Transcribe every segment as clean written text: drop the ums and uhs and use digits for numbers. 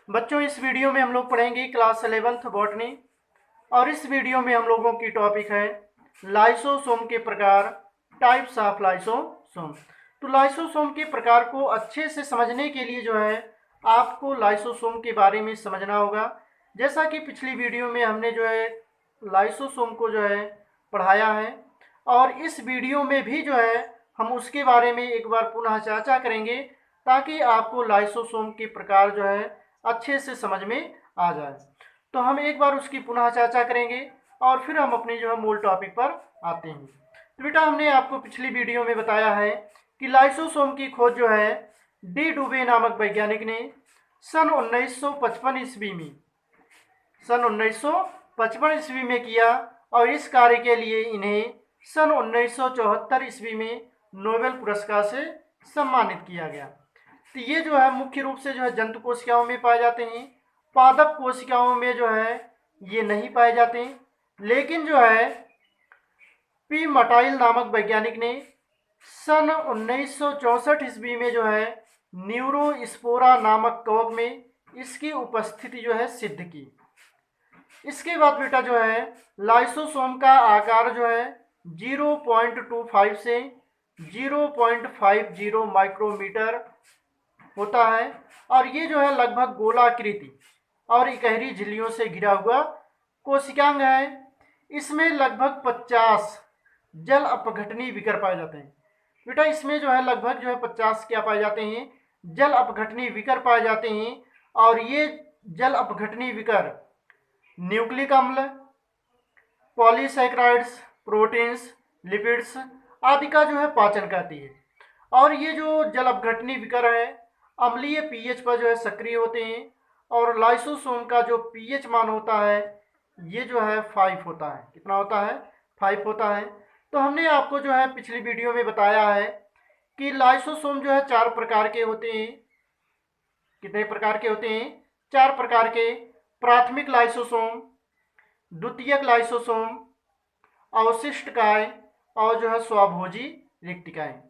बच्चों, इस वीडियो में हम लोग पढ़ेंगे क्लास 11th बॉटनी। और इस वीडियो में हम लोगों की टॉपिक है लाइसोसोम के प्रकार, टाइप्स ऑफ लाइसोसोम। तो लाइसोसोम के प्रकार को अच्छे से समझने के लिए जो है आपको लाइसोसोम के बारे में समझना होगा। जैसा कि पिछली वीडियो में हमने जो है लाइसोसोम को जो है पढ़ाया है, और इस वीडियो में भी जो है हम उसके बारे में एक बार पुनः चर्चा करेंगे, ताकि आपको लाइसोसोम के प्रकार जो है अच्छे से समझ में आ जाए। तो हम एक बार उसकी पुनः चर्चा करेंगे और फिर हम अपने जो है मूल टॉपिक पर आते हैं। तो बेटा, हमने आपको पिछली वीडियो में बताया है कि लाइसोसोम की खोज जो है डी डुबे नामक वैज्ञानिक ने सन 1955 ईस्वी में सन 1955 ईस्वी में किया, और इस कार्य के लिए इन्हें सन 1974 ईस्वी में नोबेल पुरस्कार से सम्मानित किया गया। तो ये जो है मुख्य रूप से जो है जंतु कोशिकाओं में पाए जाते हैं। पादप कोशिकाओं में जो है ये नहीं पाए जाते हैं, लेकिन जो है पी मटाइल नामक वैज्ञानिक ने सन 1964 ईस्वी में जो है न्यूरोस्पोरा नामक कवक में इसकी उपस्थिति जो है सिद्ध की। इसके बाद बेटा जो है लाइसोसोम का आकार जो है 0.25 से 0.50 माइक्रोमीटर होता है, और ये जो है लगभग गोलाकृति और इकहरी झिल्लियों से घिरा हुआ कोशिकांग है। इसमें लगभग 50 जल अपघटनी विकर पाए जाते हैं। बेटा, इसमें जो है लगभग जो है 50 क्या पाए जाते हैं, जल अपघटनी विकर पाए जाते हैं। और ये जल अपघटनी विकर न्यूक्लिक अम्ल, पॉलीसैकेराइड्स, प्रोटीन्स, लिपिड्स आदि का जो है पाचन करती है। और ये जो जल अपघटनी विकर है अम्लीय पीएच पर जो है सक्रिय होते हैं, और लाइसोसोम का जो पीएच मान होता है ये जो है 5 होता है। कितना होता है? 5 होता है। तो हमने आपको जो है पिछली वीडियो में बताया है कि लाइसोसोम जो है 4 प्रकार के होते हैं। कितने प्रकार के होते हैं? 4 प्रकार के। प्राथमिक लाइसोसोम, द्वितीयक लाइसोसोम, अवशिष्टकाय और जो है स्वभोजी रिक्तिकाएं।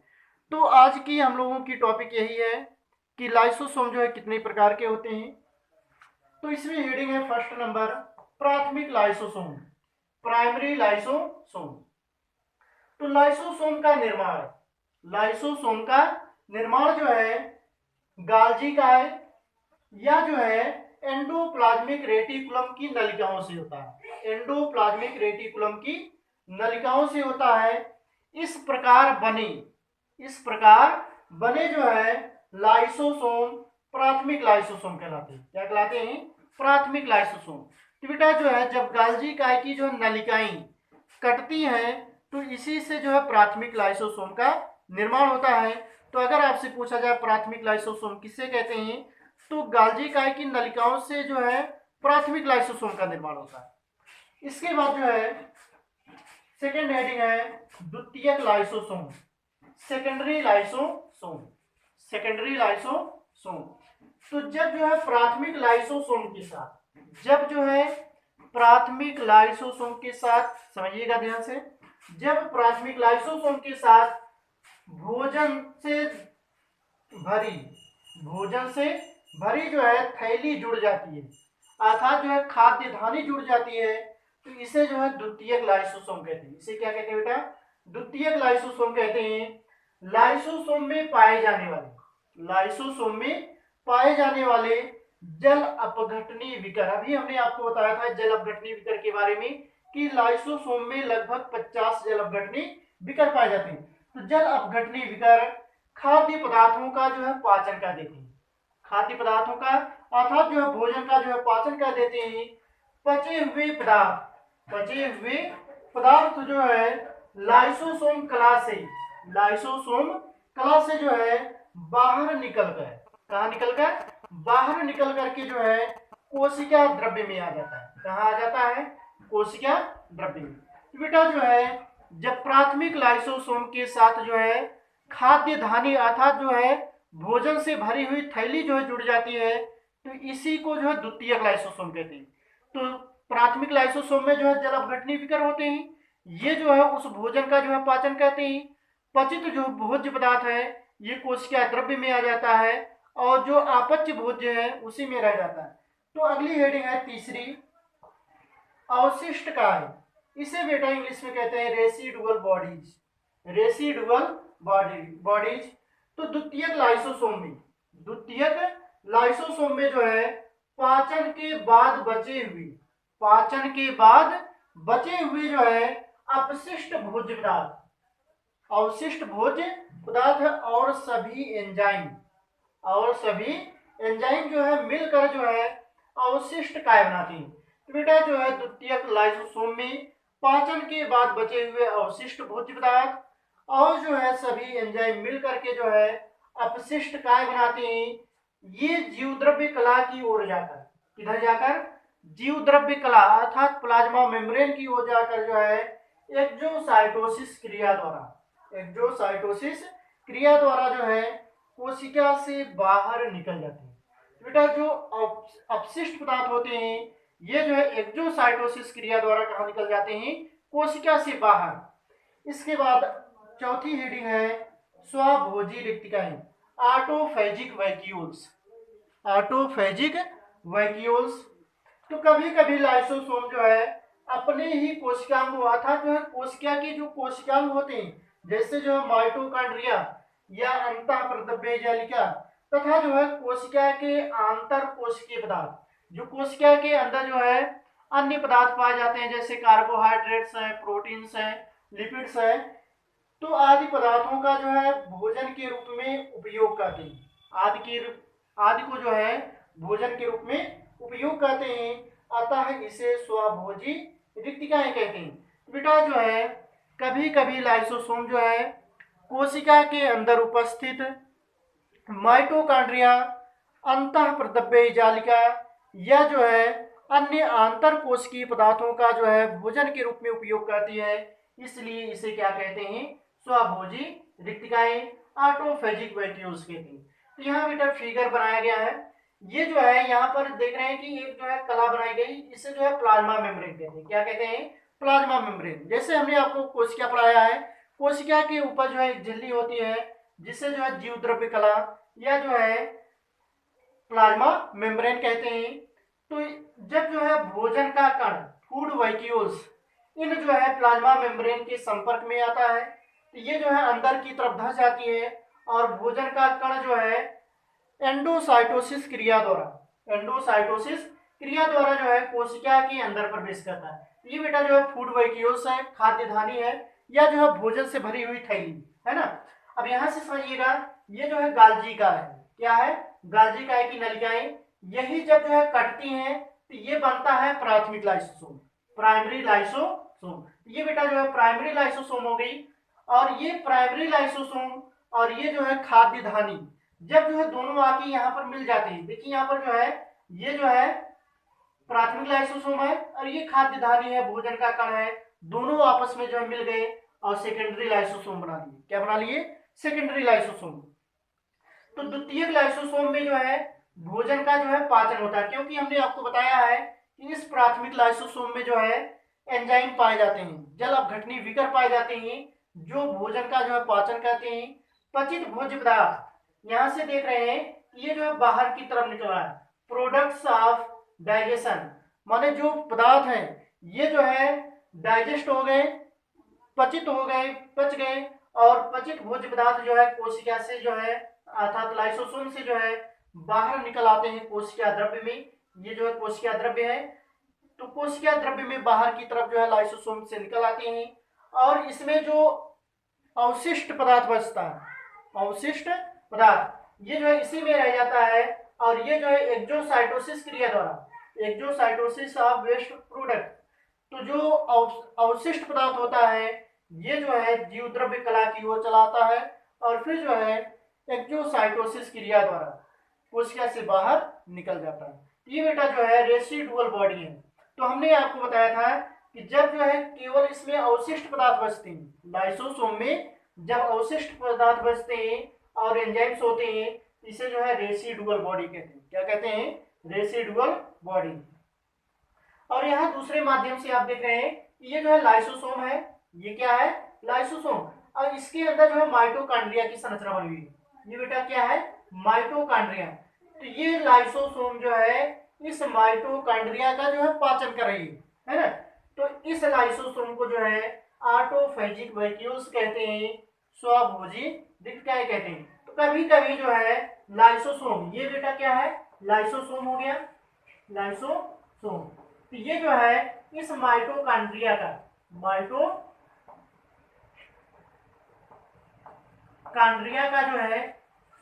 तो आज की हम लोगों की टॉपिक यही है कि लाइसोसोम जो है कितने प्रकार के होते हैं। तो इसमें हेडिंग है फर्स्ट नंबर, प्राथमिक लाइसोसोम, प्राइमरी लाइसोसोम। तो लाइसोसोम का निर्माण जो है गाल्जी काय या जो है एंडोप्लाज्मिक रेटिकुलम की नलिकाओं से होता है। एंडोप्लाज्मिक रेटिकुलम की नलिकाओं से होता है। इस प्रकार बने जो है लाइसोसोम प्राथमिक लाइसोसोम कहलाते हैं। क्या कहलाते हैं? प्राथमिक लाइसोसोम। तो बेटा जो है जब गाल्जी काय की जो नलिकाएं कटती हैं तो इसी से जो है प्राथमिक लाइसोसोम का निर्माण होता है। तो अगर आपसे पूछा जाए प्राथमिक लाइसोसोम किससे कहते हैं, तो गाल्जी काय की नलिकाओं से जो है प्राथमिक लाइसोसोम का निर्माण होता है। इसके बाद जो है सेकेंड हेडिंग है द्वितीयक lysosome, secondary lysosome. Secondary lysosome. तो जब जो है प्राथमिक लाइसोसोम के साथ समझिएगा ध्यान से, जब प्राथमिक लाइसोसोम के साथ भोजन से भरी जो है थैली जुड़ जाती है, अर्थात जो है खाद्य धानी जुड़ जाती है, तो इसे जो है द्वितीयक लाइसोसोम कहते हैं। इसे क्या कहते हैं बेटा? द्वितीयक लाइसोसोम कहते हैं। लाइसोसोम में पाए जाने वाले जल अपघटनी विकर, अभी हमने आपको बताया था जल अपघटनी विकर के बारे में कि लाइसोसोम में लगभग 50 जल अपघटनी विकर पाए जाते हैं। तो जल अपघटनी विकर खाद्य पदार्थों का जो है पाचन कर देते हैं। खाद्य पदार्थों का अर्थात जो है भोजन का जो है पाचन कर देते हैं। पचे हुए पदार्थ जो है लाइसोसोम कला से जो है बाहर निकल करके जो है कोशिका द्रव्य में आ जाता है। कहाँ आ जाता है? कोशिका द्रव्य में। तो बेटा जो है जब प्राथमिक लाइसोसोम के साथ जो है खाद्य धानी अर्थात जो है भोजन से भरी हुई थैली जो है जुड़ जाती है, तो इसी को जो है द्वितीयक लाइसोसोम कहते हैं। तो प्राथमिक लाइसोसोम में जो है जल अपघटनी विकर होते हैं, ये जो है उस भोजन का जो है पाचन करते हैं। पचित जो भोज्य पदार्थ है ये कोशिका द्रव्य में आ जाता है, और जो अपच भोज्य है उसी में रह जाता है। तो अगली हेडिंग है तीसरी, अवशिष्ट काय। इसे बेटा इंग्लिश में कहते हैं रेसिडुअल बॉडीज, रेसिडुअल बॉडीज। तो द्वितीयक लाइसोसोम में, द्वितीयक लाइसोसोम में जो है पाचन के बाद बचे हुए, पाचन के बाद बचे हुए जो है अपशिष्ट भोज्य पदार्थ, अवशिष्ट भोज्य पदार्थ और सभी एंजाइम, और सभी एंजाइम जो है मिलकर जो है अवशिष्ट काय बनाती हैं। तो बेटा जो है द्वितीयक लाइसोसोम में पाचन के बाद बचे हुए अवशिष्ट भोज्य पदार्थ और जो है सभी एंजाइम मिलकर के जो है अपशिष्ट काय बनाते हैं। ये जीवद्रव्य कला की ओर जाकर, किधर जाकर, जीवद्रव्य कला अर्थात प्लाज्मा मेम्ब्रेन की ओर जाकर जो है एक्सोसाइटोसिस क्रिया द्वारा, एक्सोसाइटोसिस क्रिया द्वारा जो है कोशिका से बाहर निकल जाते हैं। बेटा जो अपशिष्ट पदार्थ होते हैं ये जो है एक्सोसाइटोसिस क्रिया द्वारा कहाँ निकल जाते हैं, कोशिका से बाहर। इसके बाद चौथी हेडिंग है स्वभोजी रिक्तिकाएं, ऑटोफेजिक वैक्यूल्स, ऑटोफेजिक वैक्यूल्स। तो कभी कभी लाइसोसोम जो है अपने ही कोशिकांग अर्थात जो है कोशिका के जो कोशिकांग होते हैं, जैसे जो है माइटोकॉन्ड्रिया या अंतःप्रद्रव्य जालिका तथा जो है कोशिका के आंतर कोशिकीय पदार्थ, जो कोशिका के अंदर जो है अन्य पदार्थ पाए जाते हैं जैसे कार्बोहाइड्रेट्स है, प्रोटीन्स है, लिपिड्स है, तो आदि पदार्थों का जो है भोजन के रूप में उपयोग करते हैं, आदि को जो है भोजन के रूप में उपयोग करते हैं, अतः इसे स्वभोजी रिक्तिकाएं कहते हैं। बेटा जो है कभी कभी लाइसोसोम जो है कोशिका के अंदर उपस्थित माइटोकॉन्ड्रिया, अंतःप्रद्रव्य जालिका या जो है अन्य आंतर कोशिकीय पदार्थों का जो है भोजन के रूप में उपयोग करती है, इसलिए इसे क्या कहते हैं, स्वभोजी रिक्तिकाएं, ऑटोफेजिक वैक्यूल्स कहते हैं। तो यहाँ बेटा फिगर बनाया गया है, ये जो है यहाँ पर देख रहे हैं कि एक जो है कला बनाई गई, इसे जो है प्लाज्मा मेम्ब्रेन कहते हैं। क्या कहते हैं, प्लाज्मा मेम्ब्रेन। जैसे हमने आपको कोशिका पढ़ाया है, कोशिका के ऊपर जो है एक झिल्ली होती है जिसे जो है जीवद्रव्य कला या जो है प्लाज्मा मेम्ब्रेन कहते हैं। तो जब जो है भोजन का कण, फूड वैक्यूल्स, इन जो है प्लाज्मा मेम्ब्रेन के संपर्क में आता है तो ये जो है अंदर की तरफ धंस जाती है और भोजन का कण जो है एंडोसाइटोसिस क्रिया द्वारा, एंडोसाइटोसिस क्रिया द्वारा जो है कोशिका के अंदर प्रवेश करता है। ये बेटा जो है फूड वैक्यूल्स है, खाद्य धानी है या जो है भोजन से भरी हुई थैली है ना। अब यहाँ से समझिएगा, ये जो है गाल्जिका है, क्या है, गाल्जिका की नलिकाएं, यही जब जो है कटती हैं तो ये बनता है प्राथमिक लाइसोसोम, प्राइमरी लाइसोसोम। ये बेटा जो है प्राइमरी लाइसोसोम हो गई, और ये प्राइमरी लाइसोसोम और ये जो है खाद्य धानी जब जो है दोनों आके यहाँ पर मिल जाते हैं, देखिए यहाँ पर जो है ये जो है प्राथमिक लाइसोसोम है और ये खाद्य धानी है, भोजन का कण है, दोनों आपस में जो है मिल गए और सेकेंडरी लाइसोसोम बना लिए। क्या बना लिए, सेकेंडरी लाइसोसोम। तो द्वितीयक लाइसोसोम में जो है भोजन का जो है पाचन होता है, क्योंकि हमने आपको बताया है कि इस प्राथमिक लाइसोसोम में जो है एंजाइम पाए जाते हैं, जल अपघटनी विकर पाए जाते हैं जो भोजन का जो है पाचन करते हैं। पचित भोज्य पदार्थ यहाँ से देख रहे हैं ये जो है बाहर की तरफ निकल रहा है, प्रोडक्ट्स ऑफ डाइजेशन, माने जो पदार्थ हैं ये जो है डाइजेस्ट हो गए, पचित हो गए, पच गए, और पचित भोज्य पदार्थ जो है कोशिका से जो है अर्थात लाइसोसोम से जो है बाहर निकल आते हैं कोशिका द्रव्य में। ये जो है कोशिका द्रव्य है, तो कोशिका द्रव्य में बाहर की तरफ जो है लाइसोसोम से निकल आते हैं, और इसमें जो अवशिष्ट पदार्थ बचता है, अवशिष्ट पदार्थ ये जो है इसी में रह जाता है, और ये जो है एक्सोसाइटोसिस क्रिया द्वारा, एक्सोसाइटोसिस ऑफ वेस्ट प्रोडक्ट, तो जो अवशिष्ट पदार्थ होता है ये जो है जीवद्रव्य कला की ओर चलाता है, और फिर जो है एक्सोसाइटोसिस क्रिया द्वारा कोशिका से बाहर निकल जाता है। ये बेटा जो है रेसिडुअल बॉडी है। तो हमने आपको बताया था कि जब जो है केवल इसमें अवशिष्ट पदार्थ बचते हैं, लाइसोसोम में जब अवशिष्ट पदार्थ बचते हैं और एंजाइम्स होते हैं, इसे जो है रेसिडुअल बॉडी कहते हैं। क्या कहते हैं, रेसिडुअल बॉडी। और यहाँ दूसरे माध्यम से आप देख रहे हैं ये जो है लाइसोसोम है, ये क्या है, लाइसोसोम, और इसके अंदर जो है माइटोकॉन्ड्रिया की संरचना बनी हुई है। ये बेटा क्या है, माइटोकॉन्ड्रिया। तो ये लाइसोसोम जो है इस माइटोकॉन्ड्रिया का जो है पाचन कर रही है ना। तो इस लाइसोसोम को जो है ऑटोफेजिक वैक्यूल्स कहते हैं, स्वभोजी रिक्तिकाएं कहते हैं। तो कभी कभी जो है लाइसोसोम, ये बेटा क्या है, लाइसोसोम हो गया, लाइसोसोम। तो ये जो है इस माइटोकॉन्ड्रिया का, माइटोकॉन्ड्रिया का जो है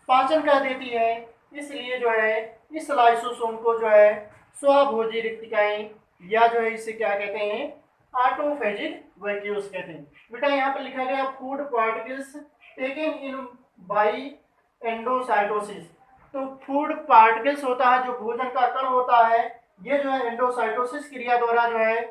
पाचन कर देती है। इसलिए जो है इस लाइसोसोम को जो है स्वभोजी रिक्तिकाएं या जो है इसे क्या कहते हैं, ऑटोफेजिक वैक्यूल्स कहते हैं। बेटा यहाँ पर लिखा गया food particles taken in by endocytosis. तो फूड पार्टिकल्स होता है, जो भोजन का कण होता है, ये जो है एंडोसाइटोसिस क्रिया द्वारा जो है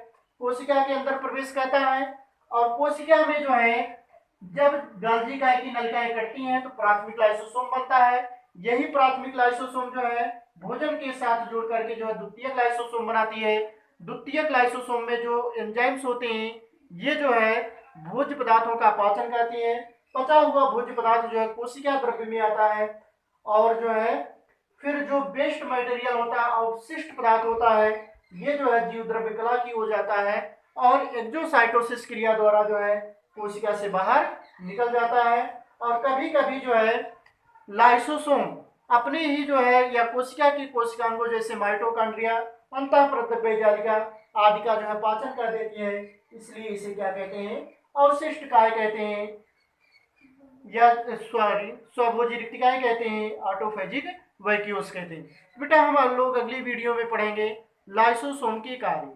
कोशिका के अंदर प्रवेश करता है। और कोशिका में जो है जब गांजिकाएं की नलिकाएं कटती हैं तो प्राथमिक लाइसोसोम बनता है। यही प्राथमिक लाइसोसोम जो है भोजन के साथ जुड़ करके जो है द्वितीयक लाइसोसोम बनाती है। द्वितीयक लाइसोसोम में जो एंजाइम्स होते हैं ये जो है भोज्य पदार्थों का पाचन करती है। पचा हुआ भोज्य पदार्थ जो है कोशिका द्रव्य में आता है और जो है फिर जो वेस्ट मटेरियल होता है, अवशिष्ट पदार्थ होता है, ये जो है जीव द्रव्य कला की हो जाता है और एक्सोसाइटोसिस क्रिया द्वारा जो है कोशिका से बाहर निकल जाता है। और कभी कभी जो है लाइसोसोम अपने ही जो है या कोशिका की कोशिकांगों जैसे माइटोकॉन्ड्रिया, अंतःप्रद्रव्य जालिका आदि का जो है पाचन कर देती है। इसलिए इसे क्या कहते हैं, अवशिष्ट काय कहते हैं या स्वभोजी रिक्तिकाएं कहते हैं, ऑटोफेजिक वैक्यूल्स कहते हैं। बेटा हम लोग अगली वीडियो में पढ़ेंगे लाइसोसोम के कार्य।